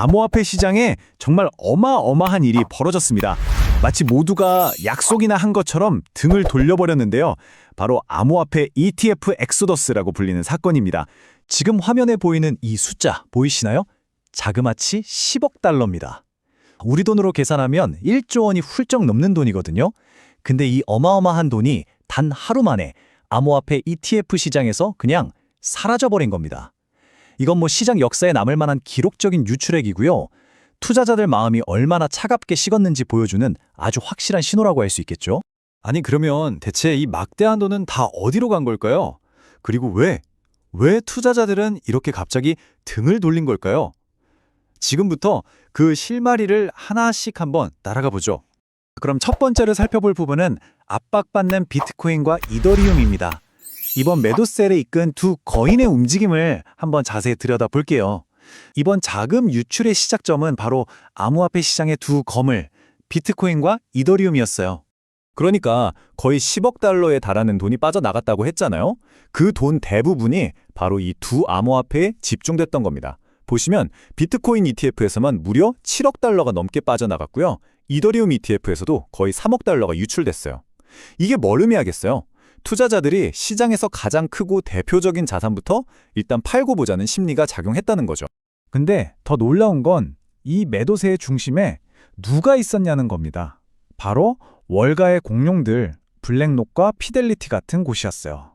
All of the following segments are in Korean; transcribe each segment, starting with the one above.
암호화폐 시장에 정말 어마어마한 일이 벌어졌습니다. 마치 모두가 약속이나 한 것처럼 등을 돌려버렸는데요. 바로 암호화폐 ETF 엑소더스라고 불리는 사건입니다. 지금 화면에 보이는 이 숫자 보이시나요? 자그마치 10억 달러입니다. 우리 돈으로 계산하면 1조 원이 훌쩍 넘는 돈이거든요. 근데 이 어마어마한 돈이 단 하루 만에 암호화폐 ETF 시장에서 그냥 사라져버린 겁니다. 이건 뭐 시장 역사에 남을 만한 기록적인 유출액이고요. 투자자들 마음이 얼마나 차갑게 식었는지 보여주는 아주 확실한 신호라고 할 수 있겠죠. 아니 그러면 대체 이 막대한 돈은 다 어디로 간 걸까요? 그리고 왜 투자자들은 이렇게 갑자기 등을 돌린 걸까요? 지금부터 그 실마리를 하나씩 한번 따라가 보죠. 그럼 첫 번째로 살펴볼 부분은 압박받는 비트코인과 이더리움입니다. 이번 매도셀에 이끈 두 거인의 움직임을 한번 자세히 들여다볼게요. 이번 자금 유출의 시작점은 바로 암호화폐 시장의 두 거물, 비트코인과 이더리움이었어요. 그러니까 거의 10억 달러에 달하는 돈이 빠져나갔다고 했잖아요. 그 돈 대부분이 바로 이 두 암호화폐에 집중됐던 겁니다. 보시면 비트코인 ETF에서만 무려 7억 달러가 넘게 빠져나갔고요. 이더리움 ETF에서도 거의 3억 달러가 유출됐어요. 이게 뭘 의미하겠어요? 투자자들이 시장에서 가장 크고 대표적인 자산부터 일단 팔고 보자는 심리가 작용했다는 거죠. 근데 더 놀라운 건 이 매도세의 중심에 누가 있었냐는 겁니다. 바로 월가의 공룡들, 블랙록과 피델리티 같은 곳이었어요.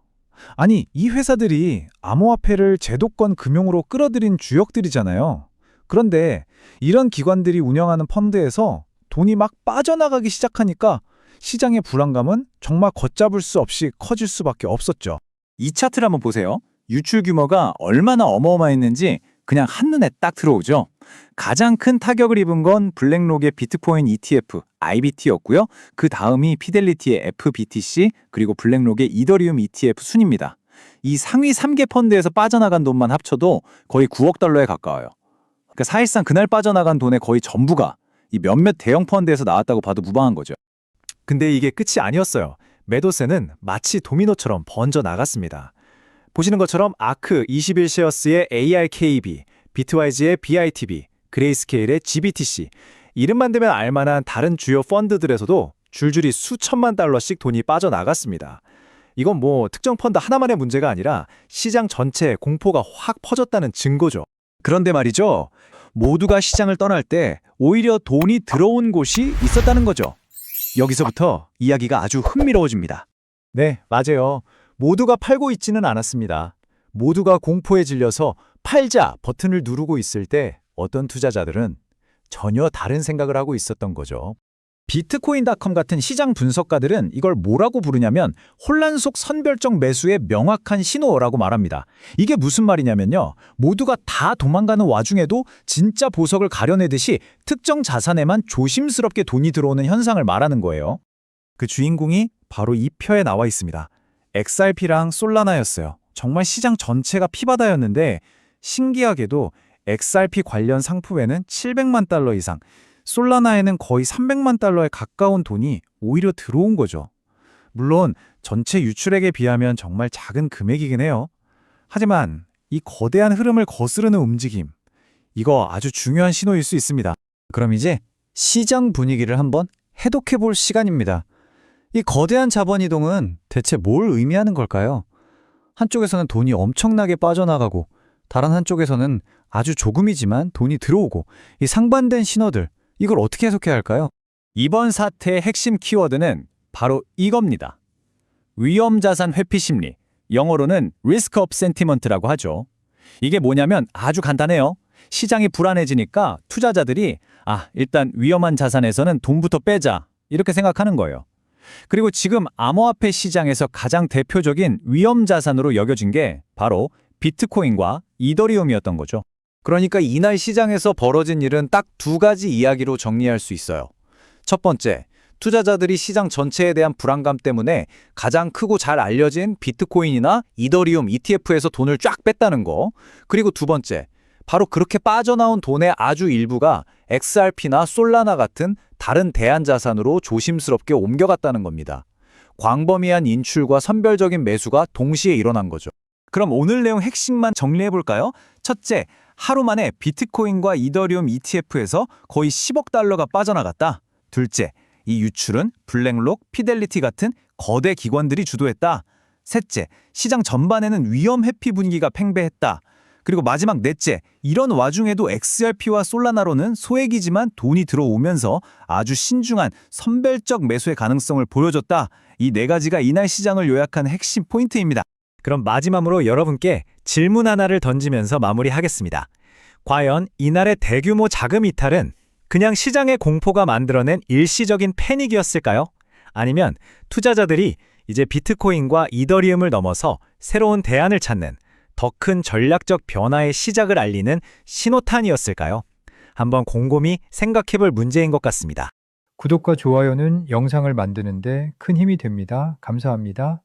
아니, 이 회사들이 암호화폐를 제도권 금융으로 끌어들인 주역들이잖아요. 그런데 이런 기관들이 운영하는 펀드에서 돈이 막 빠져나가기 시작하니까 시장의 불안감은 정말 걷잡을 수 없이 커질 수밖에 없었죠. 이 차트를 한번 보세요. 유출 규모가 얼마나 어마어마했는지 그냥 한눈에 딱 들어오죠. 가장 큰 타격을 입은 건 블랙록의 비트코인 ETF, IBT였고요. 그 다음이 피델리티의 FBTC, 그리고 블랙록의 이더리움 ETF 순입니다. 이 상위 3개 펀드에서 빠져나간 돈만 합쳐도 거의 9억 달러에 가까워요. 그러니까 사실상 그날 빠져나간 돈의 거의 전부가 이 몇몇 대형 펀드에서 나왔다고 봐도 무방한 거죠. 근데 이게 끝이 아니었어요. 매도세는 마치 도미노처럼 번져 나갔습니다. 보시는 것처럼 아크 21쉐어스의 ARKB, 비트와이즈의 BITB, 그레이스케일의 GBTC, 이름만 대면 알만한 다른 주요 펀드들에서도 줄줄이 수천만 달러씩 돈이 빠져나갔습니다. 이건 뭐 특정 펀드 하나만의 문제가 아니라 시장 전체에 공포가 확 퍼졌다는 증거죠. 그런데 말이죠. 모두가 시장을 떠날 때 오히려 돈이 들어온 곳이 있었다는 거죠. 여기서부터 이야기가 아주 흥미로워집니다. 네, 맞아요. 모두가 팔고 있지는 않았습니다. 모두가 공포에 질려서 팔자 버튼을 누르고 있을 때 어떤 투자자들은 전혀 다른 생각을 하고 있었던 거죠. 비트코인닷컴 같은 시장 분석가들은 이걸 뭐라고 부르냐면 혼란 속 선별적 매수의 명확한 신호라고 말합니다. 이게 무슨 말이냐면요. 모두가 다 도망가는 와중에도 진짜 보석을 가려내듯이 특정 자산에만 조심스럽게 돈이 들어오는 현상을 말하는 거예요. 그 주인공이 바로 이 표에 나와 있습니다. XRP랑 솔라나였어요. 정말 시장 전체가 피바다였는데 신기하게도 XRP 관련 상품에는 700만 달러 이상, 솔라나에는 거의 300만 달러에 가까운 돈이 오히려 들어온 거죠. 물론 전체 유출액에 비하면 정말 작은 금액이긴 해요. 하지만 이 거대한 흐름을 거스르는 움직임, 이거 아주 중요한 신호일 수 있습니다. 그럼 이제 시장 분위기를 한번 해독해 볼 시간입니다. 이 거대한 자본 이동은 대체 뭘 의미하는 걸까요? 한쪽에서는 돈이 엄청나게 빠져나가고 다른 한쪽에서는 아주 조금이지만 돈이 들어오고 이 상반된 신호들, 이걸 어떻게 해석해야 할까요? 이번 사태의 핵심 키워드는 바로 이겁니다. 위험자산 회피 심리, 영어로는 risk of sentiment라고 하죠. 이게 뭐냐면 아주 간단해요. 시장이 불안해지니까 투자자들이 일단 위험한 자산에서는 돈부터 빼자 이렇게 생각하는 거예요. 그리고 지금 암호화폐 시장에서 가장 대표적인 위험자산으로 여겨진 게 바로 비트코인과 이더리움이었던 거죠. 그러니까 이날 시장에서 벌어진 일은 딱 두 가지 이야기로 정리할 수 있어요. 첫 번째, 투자자들이 시장 전체에 대한 불안감 때문에 가장 크고 잘 알려진 비트코인이나 이더리움 ETF에서 돈을 쫙 뺐다는 거. 그리고 두 번째, 바로 그렇게 빠져나온 돈의 아주 일부가 XRP나 솔라나 같은 다른 대안자산으로 조심스럽게 옮겨갔다는 겁니다. 광범위한 인출과 선별적인 매수가 동시에 일어난 거죠. 그럼 오늘 내용 핵심만 정리해볼까요? 첫째, 하루 만에 비트코인과 이더리움 ETF에서 거의 10억 달러가 빠져나갔다. 둘째, 이 유출은 블랙록, 피델리티 같은 거대 기관들이 주도했다. 셋째, 시장 전반에는 위험 회피 분위기가 팽배했다. 그리고 마지막 넷째, 이런 와중에도 XRP와 솔라나로는 소액이지만 돈이 들어오면서 아주 신중한 선별적 매수의 가능성을 보여줬다. 이 네 가지가 이날 시장을 요약한 핵심 포인트입니다. 그럼 마지막으로 여러분께 질문 하나를 던지면서 마무리하겠습니다. 과연 이날의 대규모 자금 이탈은 그냥 시장의 공포가 만들어낸 일시적인 패닉이었을까요? 아니면 투자자들이 이제 비트코인과 이더리움을 넘어서 새로운 대안을 찾는 더 큰 전략적 변화의 시작을 알리는 신호탄이었을까요? 한번 곰곰이 생각해볼 문제인 것 같습니다. 구독과 좋아요는 영상을 만드는데 큰 힘이 됩니다. 감사합니다.